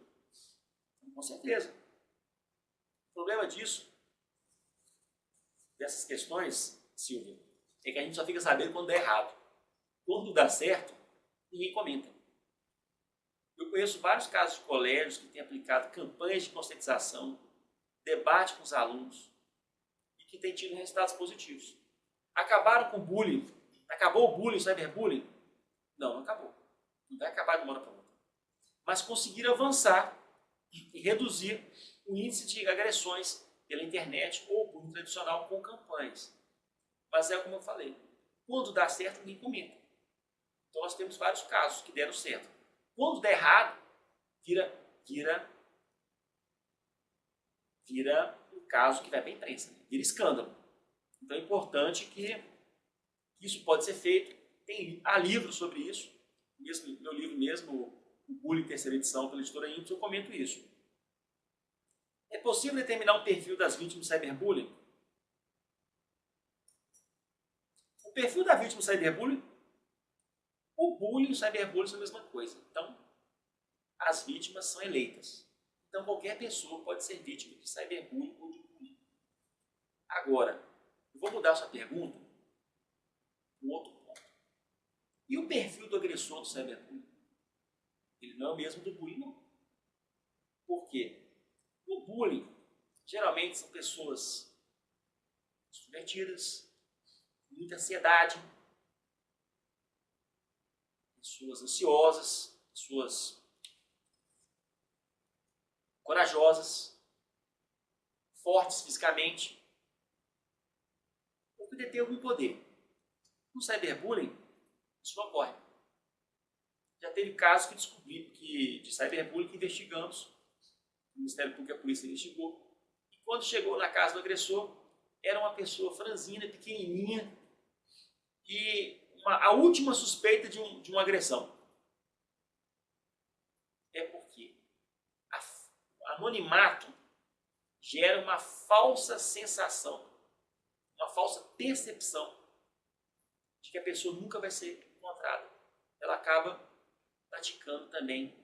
Com certeza. O problema dessas questões, Silvia, é que a gente só fica sabendo quando dá errado. Quando dá certo, ninguém comenta. Eu conheço vários casos de colégios que têm aplicado campanhas de conscientização, debate com os alunos e que têm tido resultados positivos. Acabaram com o bullying? Acabou o bullying, o cyberbullying? Não, não acabou. Não vai acabar de uma hora para outra. Mas conseguiram avançar e reduzir o índice de agressões pela internet ou bullying tradicional com campanhas. Mas é como eu falei, quando dá certo, ninguém comenta. Então nós temos vários casos que deram certo. Quando der errado, vira um caso que vai para a imprensa, né? Vira escândalo. Então é importante que isso pode ser feito. Há livros sobre isso. Meu livro mesmo, O Bullying, terceira edição, pela editora Ímpulso, eu comento isso. É possível determinar um perfil das vítimas de cyberbullying? O perfil da vítima de cyberbullying, o bullying e o cyberbullying são a mesma coisa. Então, as vítimas são eleitas. Então, qualquer pessoa pode ser vítima de cyberbullying ou de bullying. Agora, eu vou mudar a sua pergunta para um outro ponto. E o perfil do agressor do cyberbullying? Ele não é o mesmo do bullying, não. Por quê? No bullying, geralmente são pessoas extrovertidas, com muita ansiedade, pessoas ansiosas, pessoas corajosas, fortes fisicamente, ou que detêm algum poder. No cyberbullying, isso não ocorre. Já teve casos que descobri de cyberbullying que investigamos, o Ministério Público e a polícia investigou, e quando chegou na casa do agressor, era uma pessoa franzina, pequenininha, e a última suspeita de uma agressão. É porque o anonimato gera uma falsa sensação, uma falsa percepção de que a pessoa nunca vai ser encontrada. Ela acaba praticando também,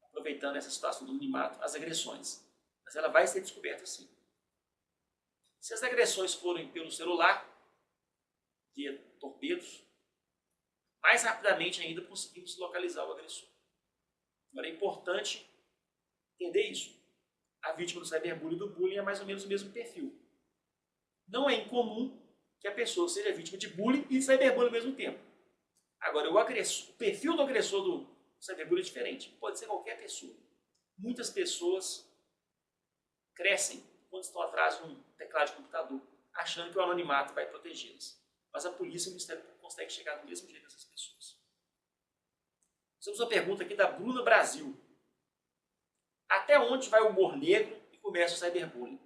aproveitando essa situação do anonimato, as agressões. Mas ela vai ser descoberta sim. Se as agressões forem pelo celular, via torpedos, mais rapidamente ainda conseguimos localizar o agressor. Agora é importante entender isso. A vítima do cyberbullying e do bullying é mais ou menos o mesmo perfil. Não é incomum que a pessoa seja vítima de bullying e de cyberbullying ao mesmo tempo. Agora, o perfil do agressor do cyberbullying é diferente. Pode ser qualquer pessoa. Muitas pessoas crescem quando estão atrás de um teclado de computador, achando que o anonimato vai protegê-las. Mas a polícia e o Ministério Público conseguem chegar do mesmo jeito dessas pessoas. Nós temos uma pergunta aqui da Bruna Brasil. Até onde vai o humor negro e começa o cyberbullying?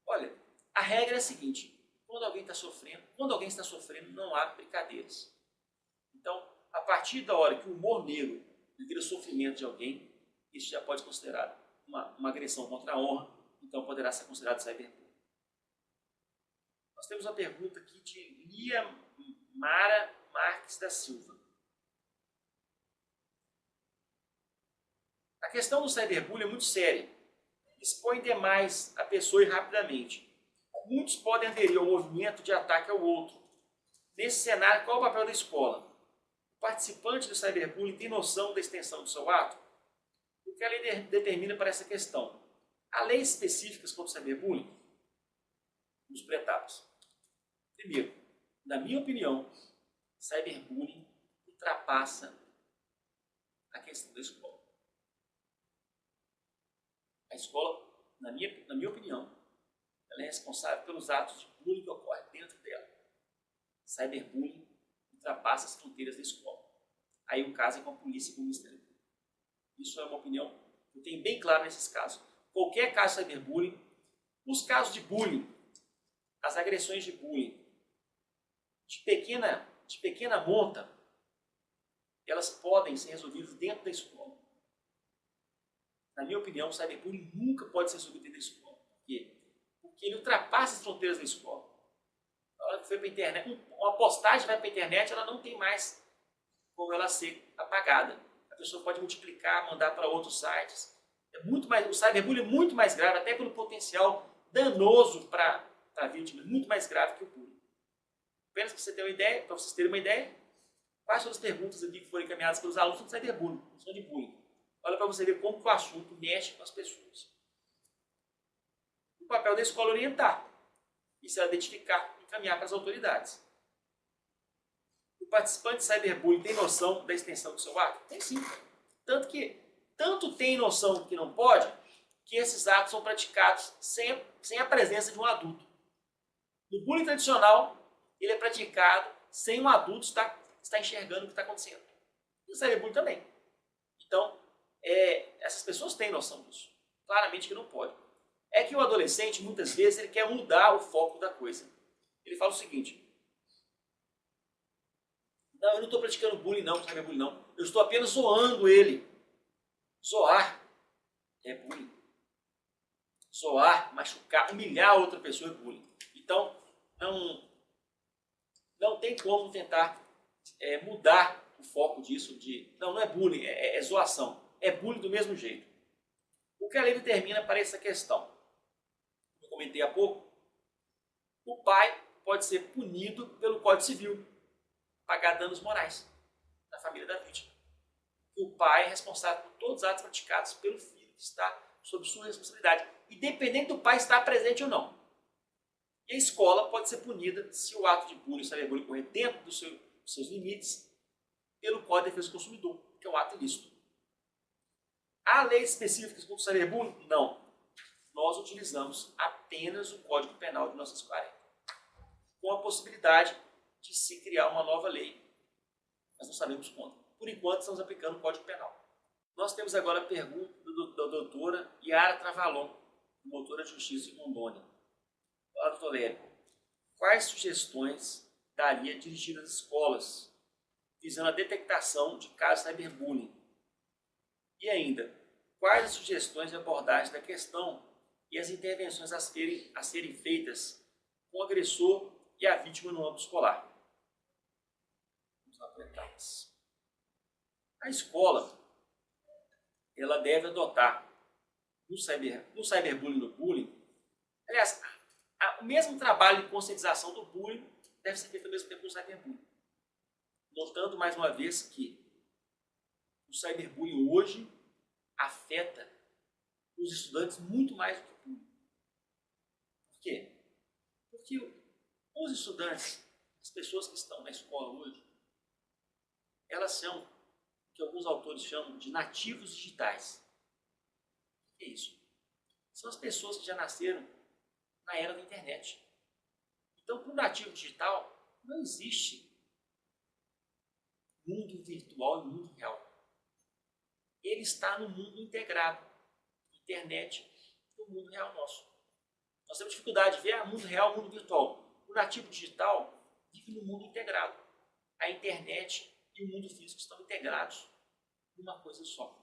Olha, a regra é a seguinte. Quando alguém está sofrendo, não há brincadeiras. Então, a partir da hora que o humor negro vira sofrimento de alguém, isso já pode ser considerado uma agressão contra a honra, então poderá ser considerado cyberbullying. Nós temos uma pergunta aqui de Lia Mara Marques da Silva. A questão do cyberbullying é muito séria. Expõe demais a pessoa e rapidamente. Muitos podem aderir ao movimento de ataque ao outro. Nesse cenário, qual é o papel da escola? O participante do cyberbullying tem noção da extensão do seu ato? O que a lei determina para essa questão? Há leis específicas contra o cyberbullying? Vamos por etapas. Primeiro, na minha opinião, cyberbullying ultrapassa a questão da escola. A escola, na minha opinião, ela é responsável pelos atos de bullying que ocorrem dentro dela. Cyberbullying ultrapassa as fronteiras da escola. Aí o caso é com a polícia e com o Ministério Público. Isso é uma opinião que eu tenho bem clara nesses casos. Qualquer caso de cyberbullying, os casos de bullying, as agressões de bullying, de pequena monta, elas podem ser resolvidas dentro da escola. Na minha opinião, o cyberbullying nunca pode ser resolvido dentro da escola. Por quê? Porque ele ultrapassa as fronteiras da escola. Na hora que foi para a internet, uma postagem vai para a internet, ela não tem mais como ela ser apagada. A pessoa pode multiplicar, mandar para outros sites. O cyberbullying é muito mais grave, até pelo potencial danoso para a vítima, muito mais grave que o bullying. Apenas para você ter uma ideia, para vocês terem uma ideia, quais são as perguntas aqui que foram encaminhadas pelos alunos são de cyberbullying, não são de bullying. Olha para você ver como que o assunto mexe com as pessoas. O papel da escola é orientar, e se ela identificar, encaminhar para as autoridades. O participante de cyberbullying tem noção da extensão do seu ato? Tem sim. Tanto que tanto tem noção que não pode, que esses atos são praticados sem a presença de um adulto. No bullying tradicional, ele é praticado sem um adulto estar enxergando o que está acontecendo. E o cyberbullying também. Então, essas pessoas têm noção disso. Claramente que não pode. É que o adolescente, muitas vezes, ele quer mudar o foco da coisa. Ele fala o seguinte: não, eu não estou praticando bullying não, cyberbullying não. Eu estou apenas zoando ele. Zoar é bullying. Zoar, machucar, humilhar outra pessoa é bullying. Então, não tem como tentar mudar o foco disso não é bullying, é zoação. É bullying do mesmo jeito. O que a lei determina para essa questão? Como eu comentei há pouco, o pai pode ser punido pelo Código Civil, pagar danos morais da família da vítima. E o pai é responsável por todos os atos praticados pelo filho que está sob sua responsabilidade, independente do pai estar presente ou não. E a escola pode ser punida se o ato de bullying, cyberbullying, correr dentro dos seus limites, pelo Código de Defesa do Consumidor, que é um ato ilícito. Há leis específicas contra o cyberbullying? Não. Nós utilizamos apenas o Código Penal de 1940, com a possibilidade de se criar uma nova lei. Mas não sabemos quando. Por enquanto, estamos aplicando o Código Penal. Nós temos agora a pergunta da doutora Yara Travalon, promotora de Justiça em Rondônia. Olá, doutor Lério. Quais sugestões daria dirigidas às escolas visando a detectação de casos de cyberbullying? E ainda, quais as sugestões de abordagem da questão e as intervenções a serem feitas com o agressor e a vítima no âmbito escolar? Vamos lá por etapas. A escola, ela deve adotar no cyberbullying e no bullying, aliás, o mesmo trabalho de conscientização do bullying deve ser feito ao mesmo tempo no cyberbullying. Notando mais uma vez que o cyberbullying hoje afeta os estudantes muito mais do que o bullying. Por quê? Porque os estudantes, as pessoas que estão na escola hoje, elas são o que alguns autores chamam de nativos digitais. O que é isso? São as pessoas que já nasceram na era da internet. Então, para o nativo digital, não existe mundo virtual e mundo real. Ele está no mundo integrado. Internet e o mundo real nosso. Nós temos dificuldade de ver mundo real e mundo virtual. O nativo digital vive no mundo integrado. A internet e o mundo físico estão integrados numa coisa só.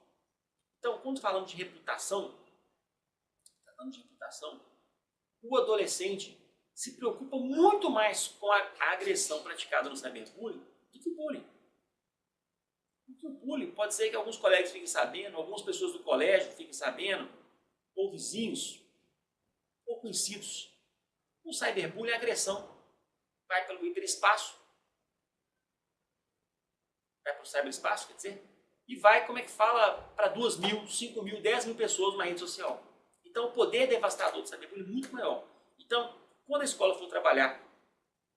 Então, quando falamos de reputação, o adolescente se preocupa muito mais com a agressão praticada no cyberbullying do que o bullying. Porque o bullying pode ser que alguns colegas fiquem sabendo, algumas pessoas do colégio fiquem sabendo, ou vizinhos, ou conhecidos. O cyberbullying é agressão. Vai pelo hiperespaço. Vai para o cyberespaço, quer dizer? E vai, como é que fala, para 2.000, 5.000, 10.000 pessoas numa rede social. Então, o poder devastador do cyberbullying é muito maior. Então, quando a escola for trabalhar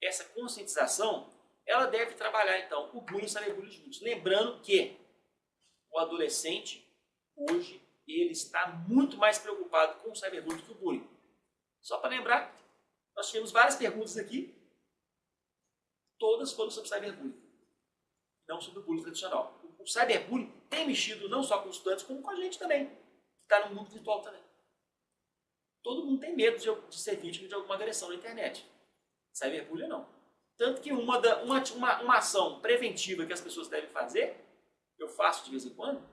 essa conscientização, ela deve trabalhar, então, o bullying e o cyberbullying juntos. Lembrando que o adolescente, hoje, ele está muito mais preocupado com o cyberbullying do que o bullying. Só para lembrar, nós tivemos várias perguntas aqui, todas foram sobre cyberbullying, não sobre o bullying tradicional. O cyberbullying tem mexido não só com os estudantes, como com a gente também, que está no mundo virtual também. Todo mundo tem medo de ser vítima de alguma agressão na internet. Cyberbullying não. Tanto que uma ação preventiva que as pessoas devem fazer, eu faço de vez em quando,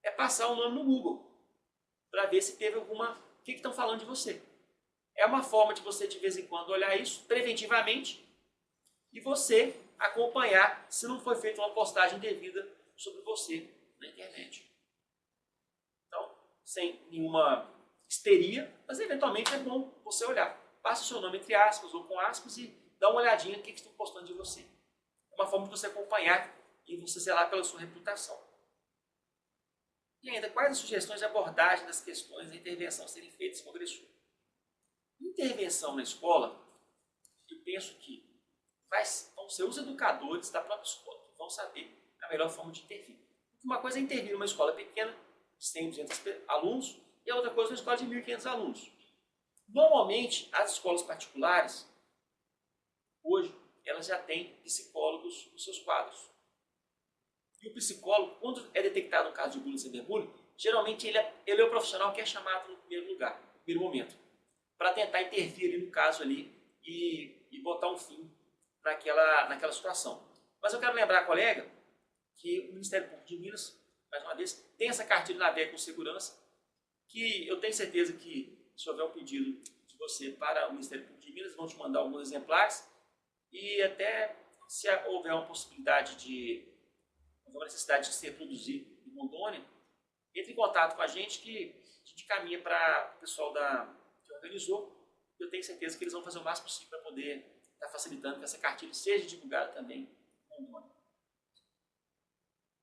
é passar o nome no Google, para ver se teve alguma... O que estão falando de você. É uma forma de você, de vez em quando, olhar isso preventivamente e você acompanhar se não foi feita uma postagem devida sobre você na internet. Então, sem nenhuma histeria, mas eventualmente é bom você olhar. Passa o seu nome entre aspas ou com aspas e dá uma olhadinha no que estão postando de você. É uma forma de você acompanhar e você zelar pela sua reputação. E ainda, quais as sugestões de abordagem das questões de intervenção serem feitas com o agressor? Intervenção na escola, eu penso que vão ser os educadores da própria escola que vão saber a melhor forma de intervir. Uma coisa é intervir numa escola pequena, 100, 200 alunos, e a outra coisa uma escola de 1.500 alunos. Normalmente, as escolas particulares, hoje, elas já têm psicólogos nos seus quadros. E o psicólogo, quando é detectado um caso de bullying e cyberbullying, geralmente ele é o profissional que é chamado no primeiro lugar, no primeiro momento, para tentar intervir ali no caso ali e botar um fim naquela situação. Mas eu quero lembrar, colega, que o Ministério Público de Minas, mais uma vez, tem essa cartilha Navega com Segurança, que eu tenho certeza que, se houver um pedido de você para o Ministério Público de Minas, vão te mandar alguns exemplares, e até se houver uma possibilidade uma necessidade de se reproduzir em Rondônia, entre em contato com a gente que a gente caminha para o pessoal que organizou. Eu tenho certeza que eles vão fazer o máximo possível para poder estar facilitando que essa cartilha seja divulgada também em Rondônia.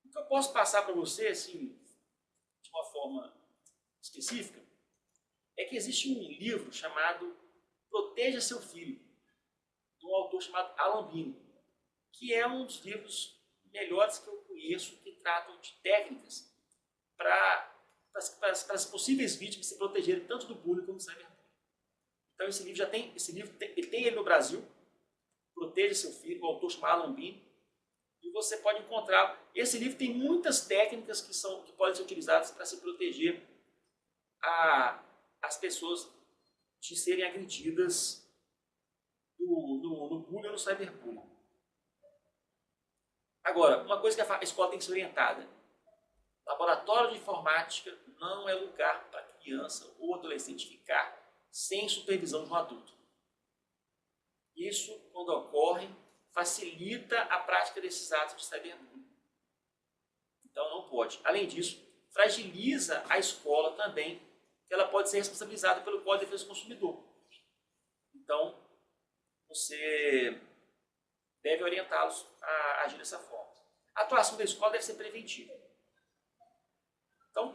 O que eu posso passar para você, assim, de uma forma específica, é que existe um livro chamado Proteja Seu Filho, de um autor chamado Alan Bino, que é um dos livros melhores que eu conheço, que tratam de técnicas para as possíveis vítimas se protegerem tanto do bullying como do cyberbullying. Então esse livro ele tem ele no Brasil, Proteja Seu Filho, o autor chama Alan Bino, e você pode encontrar. Esse livro tem muitas técnicas que podem ser utilizadas para se proteger as pessoas de serem agredidas no bullying ou no cyberbullying. Agora, uma coisa que a escola tem que ser orientada. Laboratório de informática não é lugar para criança ou adolescente ficar sem supervisão de um adulto. Isso, quando ocorre, facilita a prática desses atos de cyberbullying. Então não pode. Além disso, fragiliza a escola também, que ela pode ser responsabilizada pelo Código de Defesa do Consumidor. Então, você deve orientá-los a agir dessa forma. A atuação da escola deve ser preventiva. Então,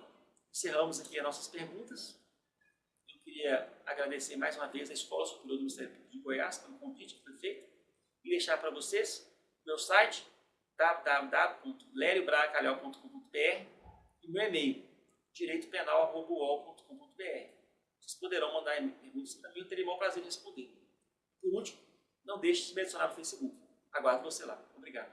encerramos aqui as nossas perguntas. Eu queria agradecer mais uma vez à Escola Superior do Ministério Público de Goiás pelo convite que foi feito e deixar para vocês o meu site www.leliobracalhau.com.br e o meu e-mail direitopenal@uol.com.br. Vocês poderão mandar perguntas para mim, eu terei o maior prazer em responder. Por último, não deixe de me adicionar no Facebook. Aguardo você lá. Obrigado.